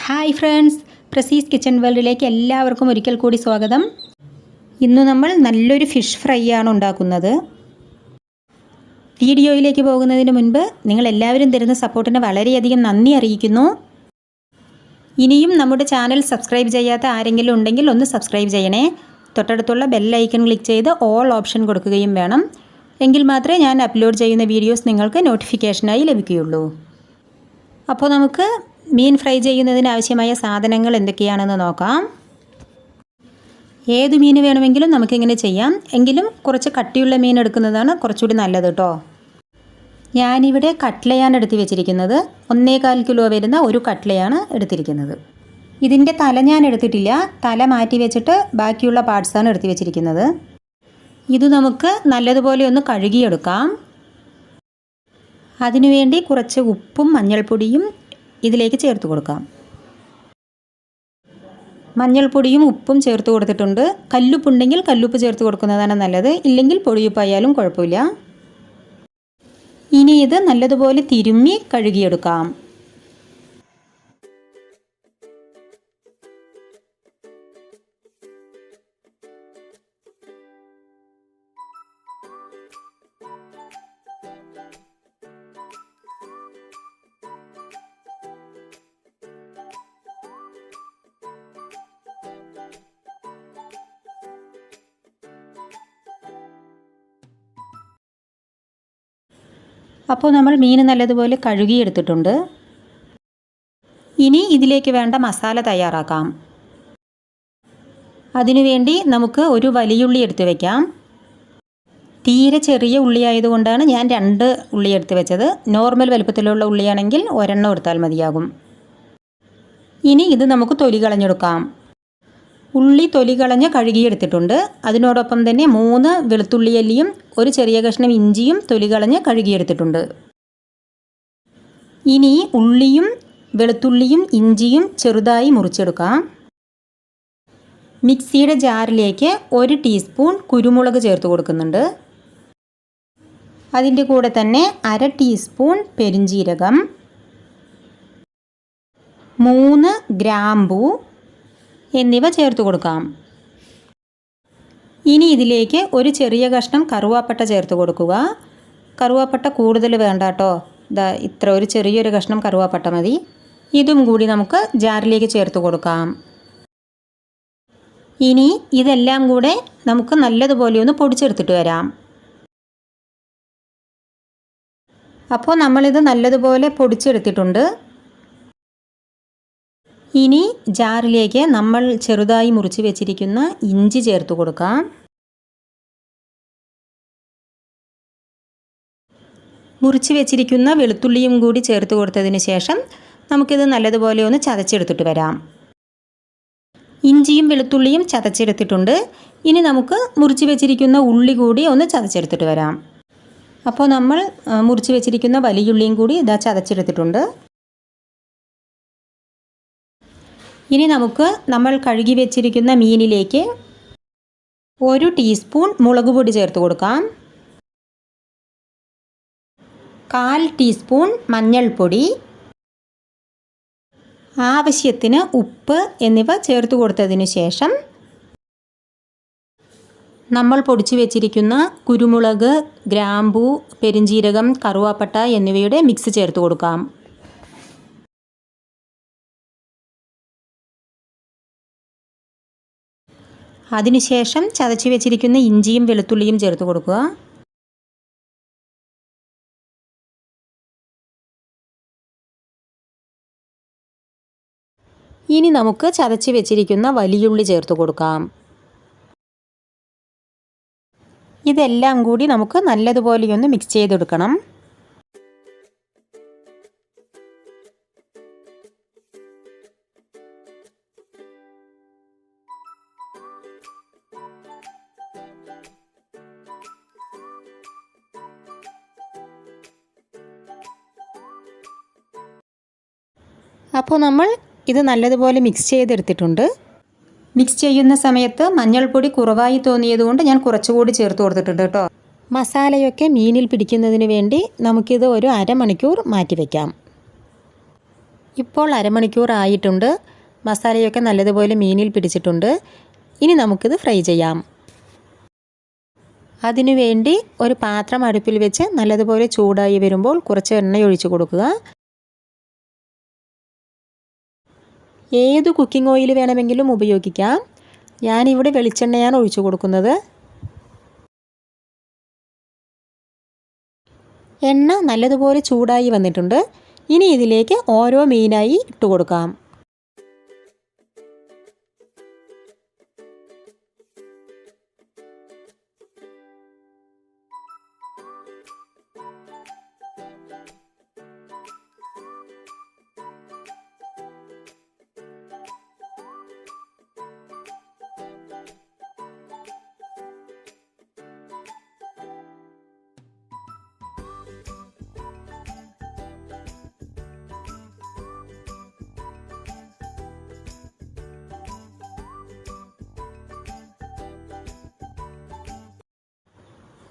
Hi friends, പ്രസീസ് kitchen വേൾഡിലേക്ക് എല്ലാവർക്കും ഒരിക്കൽ കൂടി സ്വാഗതം. ഇന്ന് നമ്മൾ നല്ലൊരു ഫിഷ് ഫ്രൈ ആണ് ഉണ്ടാക്കുന്നത്. വീഡിയോയിലേക്ക് പോകുന്നതിന് മുൻപ് നിങ്ങൾ എല്ലാവരും തരുന്ന സപ്പോർട്ടിന് വളരെയധികം നന്ദി അറിയിക്കുന്നു. ഇനിയും നമ്മുടെ ചാനൽ സബ്സ്ക്രൈബ് ചെയ്യാത്ത ആരെങ്കിലും ഉണ്ടെങ്കിൽ ഒന്ന് സബ്സ്ക്രൈബ് ചെയ്യണേ. തൊട്ടടുത്തുള്ള ബെൽ ഐക്കൺ ക്ലിക്ക് ചെയ്ത് ഓൾ ഓപ്ഷൻ കൊടുക്കുകയും വേണം. എങ്കിൽ മാത്രമേ ഞാൻ അപ്ലോഡ് ചെയ്യുന്ന വീഡിയോസ് നിങ്ങൾക്ക് നോട്ടിഫിക്കേഷനായി ലഭിക്കുകയുള്ളൂ. അപ്പോൾ നമുക്ക് മീൻ ഫ്രൈ ചെയ്യുന്നതിന് ആവശ്യമായ സാധനങ്ങൾ എന്തൊക്കെയാണെന്ന് നോക്കാം. ഏത് മീൻ വേണമെങ്കിലും നമുക്കിങ്ങനെ ചെയ്യാം. എങ്കിലും കുറച്ച് കട്ടിയുള്ള മീൻ എടുക്കുന്നതാണ് കുറച്ചുകൂടി നല്ലത് കേട്ടോ. ഞാനിവിടെ കട്ലയാണ് എടുത്ത് വെച്ചിരിക്കുന്നത്. 1.25 കിലോ വരുന്ന ഒരു കട്ലയാണ് എടുത്തിരിക്കുന്നത്. ഇതിൻ്റെ തല ഞാൻ എടുത്തിട്ടില്ല. തല മാറ്റി വെച്ചിട്ട് ബാക്കിയുള്ള പാർട്സാണ് എടുത്ത് വെച്ചിരിക്കുന്നത്. ഇത് നമുക്ക് നല്ലതുപോലെ ഒന്ന് കഴുകിയെടുക്കാം. അതിനുവേണ്ടി കുറച്ച് ഉപ്പും മഞ്ഞൾപ്പൊടിയും ഇതിലേക്ക് ചേർത്ത് കൊടുക്കാം. മഞ്ഞൾപ്പൊടിയും ഉപ്പും ചേർത്ത് കൊടുത്തിട്ടുണ്ട്. കല്ലുപ്പുണ്ടെങ്കിൽ കല്ലുപ്പ് ചേർത്ത് കൊടുക്കുന്നതാണ് നല്ലത്. ഇല്ലെങ്കിൽ പൊടിയുപ്പായാലും കുഴപ്പമില്ല. ഇനി ഇത് നല്ലതുപോലെ തിരുമ്മി കഴുകിയെടുക്കാം. അപ്പോൾ നമ്മൾ മീൻ നല്ലതുപോലെ കഴുകിയെടുത്തിട്ടുണ്ട്. ഇനി ഇതിലേക്ക് വേണ്ട മസാല തയ്യാറാക്കാം. അതിനുവേണ്ടി നമുക്ക് ഒരു വലിയുള്ളി എടുത്ത് വയ്ക്കാം. തീരെ ചെറിയ ഉള്ളി ആയതുകൊണ്ടാണ് ഞാൻ 2 ഉള്ളി എടുത്ത് വെച്ചത്. നോർമൽ വലുപ്പത്തിലുള്ള ഉള്ളിയാണെങ്കിൽ ഒരെണ്ണം എടുത്താൽ മതിയാകും. ഇനി ഇത് നമുക്ക് തൊലി കളഞ്ഞെടുക്കാം. ഉള്ളി തൊലി കളഞ്ഞ് കഴുകിയെടുത്തിട്ടുണ്ട്. അതിനോടൊപ്പം തന്നെ 3 വെളുത്തുള്ളി അല്ലിയും ഒരു ചെറിയ കഷ്ണം ഇഞ്ചിയും തൊലി കളഞ്ഞ് കഴുകിയെടുത്തിട്ടുണ്ട്. ഇനി ഉള്ളിയും വെളുത്തുള്ളിയും ഇഞ്ചിയും ചെറുതായി മുറിച്ചെടുക്കാം. മിക്സിയുടെ ജാറിലേക്ക് 1 ടീസ്പൂൺ കുരുമുളക് ചേർത്ത് കൊടുക്കുന്നുണ്ട്. അതിൻ്റെ കൂടെ തന്നെ 1/2 ടീസ്പൂൺ പെരുംജീരകം, 3 ഗ്രാമ്പൂ എന്നിവ ചേർത്ത് കൊടുക്കാം. ഇനി ഇതിലേക്ക് ഒരു ചെറിയ കഷ്ണം കറുവാപ്പട്ട ചേർത്ത് കൊടുക്കുക. കറുവാപ്പട്ട കൂടുതൽ വേണ്ട കേട്ടോ. ഇത്ര ഒരു ചെറിയൊരു കഷ്ണം കറുവാപ്പട്ട മതി. ഇതും കൂടി നമുക്ക് ജാറിലേക്ക് ചേർത്ത് കൊടുക്കാം. ഇനി ഇതെല്ലാം കൂടെ നമുക്ക് നല്ലതുപോലെ ഒന്ന് പൊടിച്ചെടുത്തിട്ട് വരാം. അപ്പോൾ നമ്മളിത് നല്ലതുപോലെ പൊടിച്ചെടുത്തിട്ടുണ്ട്. ഇനി ജാറിലേക്ക് നമ്മൾ ചെറുതായി മുറിച്ച് വെച്ചിരിക്കുന്ന ഇഞ്ചി ചേർത്ത് കൊടുക്കാം. മുറിച്ച് വെച്ചിരിക്കുന്ന വെളുത്തുള്ളിയും കൂടി ചേർത്ത് കൊടുത്തതിന് ശേഷം നമുക്കിത് നല്ലതുപോലെ ഒന്ന് ചതച്ചെടുത്തിട്ട് വരാം. ഇഞ്ചിയും വെളുത്തുള്ളിയും ചതച്ചെടുത്തിട്ടുണ്ട്. ഇനി നമുക്ക് മുറിച്ച് വെച്ചിരിക്കുന്ന ഉള്ളി കൂടി ഒന്ന് ചതച്ചെടുത്തിട്ട് വരാം. അപ്പോൾ നമ്മൾ മുറിച്ച് വെച്ചിരിക്കുന്ന വലിയുള്ളിയും കൂടി ഇതാ ചതച്ചെടുത്തിട്ടുണ്ട്. ഇനി നമുക്ക് നമ്മൾ കഴുകി വെച്ചിരിക്കുന്ന മീനിലേക്ക് 1 ടീസ്പൂൺ മുളക് പൊടി ചേർത്ത് കൊടുക്കാം. 1/4 ടീസ്പൂൺ മഞ്ഞൾപ്പൊടി, ആവശ്യത്തിന് ഉപ്പ് എന്നിവ ചേർത്ത് കൊടുത്തതിന് ശേഷം നമ്മൾ പൊടിച്ചു വെച്ചിരിക്കുന്ന കുരുമുളക്, ഗ്രാമ്പൂ, പെരുംജീരകം, കറുവാപ്പട്ട എന്നിവയുടെ മിക്സ് ചേർത്ത് കൊടുക്കാം. അതിനുശേഷം ചതച്ച് വെച്ചിരിക്കുന്ന ഇഞ്ചിയും വെളുത്തുള്ളിയും ചേർത്ത് കൊടുക്കുക. ഇനി നമുക്ക് ചതച്ച് വെച്ചിരിക്കുന്ന വലിയുള്ളി ചേർത്ത് കൊടുക്കാം. ഇതെല്ലാം കൂടി നമുക്ക് നല്ലതുപോലെ ഒന്ന് മിക്സ് ചെയ്തെടുക്കണം. അപ്പോൾ നമ്മൾ ഇത് നല്ലതുപോലെ മിക്സ് ചെയ്തെടുത്തിട്ടുണ്ട്. മിക്സ് ചെയ്യുന്ന സമയത്ത് മഞ്ഞൾപ്പൊടി കുറവായി തോന്നിയതുകൊണ്ട് ഞാൻ കുറച്ചുകൂടി ചേർത്ത് കൊടുത്തിട്ടുണ്ട് കേട്ടോ. മസാലയൊക്കെ മീനിൽ പിടിക്കുന്നതിന് വേണ്ടി നമുക്കിത് ഒരു 1/2 മണിക്കൂർ മാറ്റി വയ്ക്കാം. ഇപ്പോൾ അരമണിക്കൂർ ആയിട്ടുണ്ട്. മസാലയൊക്കെ നല്ലതുപോലെ മീനിൽ പിടിച്ചിട്ടുണ്ട്. ഇനി നമുക്കിത് ഫ്രൈ ചെയ്യാം. അതിനുവേണ്ടി ഒരു പാത്രം അടുപ്പിൽ വെച്ച് നല്ലതുപോലെ ചൂടായി വരുമ്പോൾ കുറച്ച് എണ്ണ ഒഴിച്ചു കൊടുക്കുക. ഏത് കുക്കിംഗ് ഓയിൽ വേണമെങ്കിലും ഉപയോഗിക്കാം. ഞാനിവിടെ വെളിച്ചെണ്ണയാണ് ഒഴിച്ചു കൊടുക്കുന്നത്. എണ്ണ നല്ലതുപോലെ ചൂടായി വന്നിട്ടുണ്ട്. ഇനി ഇതിലേക്ക് ഓരോ മീനായി ഇട്ട് കൊടുക്കാം.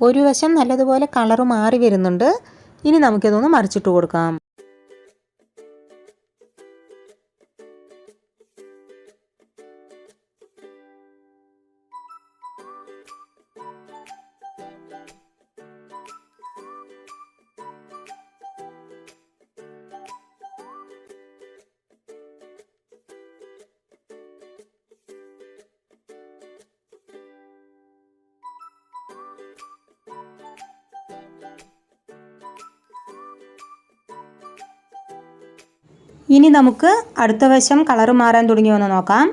ഒരു വശം നല്ലതുപോലെ കളറ് മാറി വരുന്നുണ്ട്. ഇനി നമുക്കിതൊന്ന് മറിച്ചിട്ട് കൊടുക്കാം. ഇനി നമുക്ക് അടുത്ത വശം കളറ് മാറാൻ തുടങ്ങിയോ എന്ന് നോക്കാം.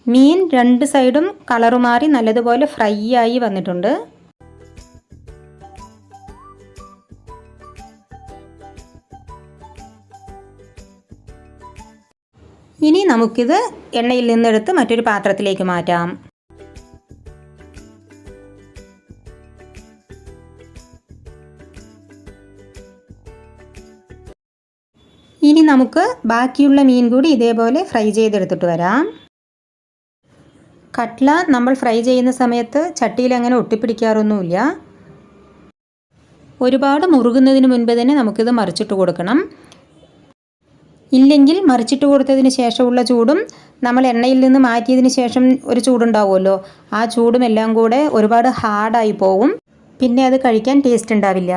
മീൻ രണ്ട് സൈഡും കളറ് മാറി നല്ലതുപോലെ ഫ്രൈ ആയി വന്നിട്ടുണ്ട്. ഇനി നമുക്കിത് എണ്ണയിൽ നിന്നെടുത്ത് മറ്റൊരു പാത്രത്തിലേക്ക് മാറ്റാം. ഇനി നമുക്ക് ബാക്കിയുള്ള മീൻ കൂടി ഇതേപോലെ ഫ്രൈ ചെയ്തെടുത്തിട്ട് വരാം. കട്ട്ല നമ്മൾ ഫ്രൈ ചെയ്യുന്ന സമയത്ത് ചട്ടിയിൽ അങ്ങനെ ഒട്ടിപ്പിടിക്കാറൊന്നുമില്ല. ഒരുപാട് മുറുകുന്നതിന് മുൻപ് തന്നെ നമുക്കിത് മറിച്ചിട്ട് കൊടുക്കണം. ഇല്ലെങ്കിൽ മറിച്ചിട്ട് കൊടുത്തതിന് ശേഷമുള്ള ചൂടും നമ്മൾ എണ്ണയിൽ നിന്ന് മാറ്റിയതിന് ശേഷം ഒരു ചൂടുണ്ടാവുമല്ലോ, ആ ചൂടും എല്ലാം കൂടെ ഒരുപാട് ഹാർഡായി പോകും. പിന്നെ അത് കഴിക്കാൻ ടേസ്റ്റ് ഉണ്ടാവില്ല.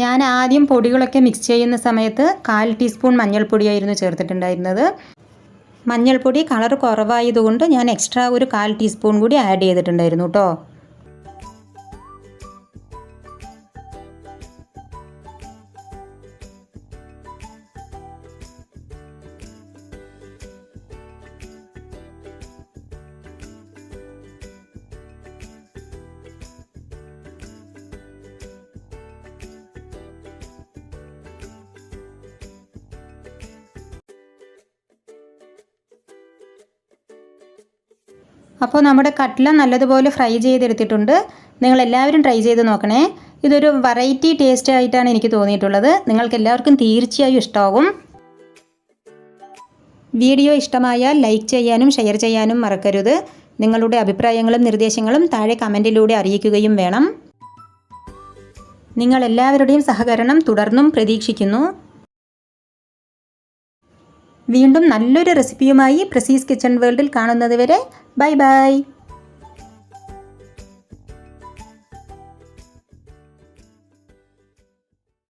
ഞാൻ ആദ്യം പൊടികളൊക്കെ മിക്സ് ചെയ്യുന്ന സമയത്ത് 1/4 ടീസ്പൂൺ മഞ്ഞൾപ്പൊടിയായിരുന്നു ചേർത്തിട്ടുണ്ടായിരുന്നത്. മഞ്ഞൾപ്പൊടി കളർ കുറവായതുകൊണ്ട് ഞാൻ എക്സ്ട്രാ ഒരു 1/4 ടീസ്പൂൺ കൂടി ആഡ് ചെയ്തിട്ടുണ്ടായിരുന്നു കേട്ടോ. അപ്പോൾ നമ്മുടെ കട്ട്ല നല്ലതുപോലെ ഫ്രൈ ചെയ്തെടുത്തിട്ടുണ്ട്. നിങ്ങളെല്ലാവരും ട്രൈ ചെയ്ത് നോക്കണേ. ഇതൊരു വെറൈറ്റി ടേസ്റ്റ് ആയിട്ടാണ് എനിക്ക് തോന്നിയിട്ടുള്ളത്. നിങ്ങൾക്ക് എല്ലാവർക്കും തീർച്ചയായും ഇഷ്ടമാകും. വീഡിയോ ഇഷ്ടമായാൽ ലൈക്ക് ചെയ്യാനും ഷെയർ ചെയ്യാനും മറക്കരുത്. നിങ്ങളുടെ അഭിപ്രായങ്ങളും നിർദ്ദേശങ്ങളും താഴെ കമൻറ്റിലൂടെ അറിയിക്കുകയും വേണം. നിങ്ങളെല്ലാവരുടെയും സഹകരണം തുടർന്നും പ്രതീക്ഷിക്കുന്നു. വീണ്ടും നല്ലൊരു റെസിപ്പിയുമായി പ്രസീസ് കിച്ചൺ വേൾഡിൽ കാണുന്നത് വരെ ബൈ ബൈ.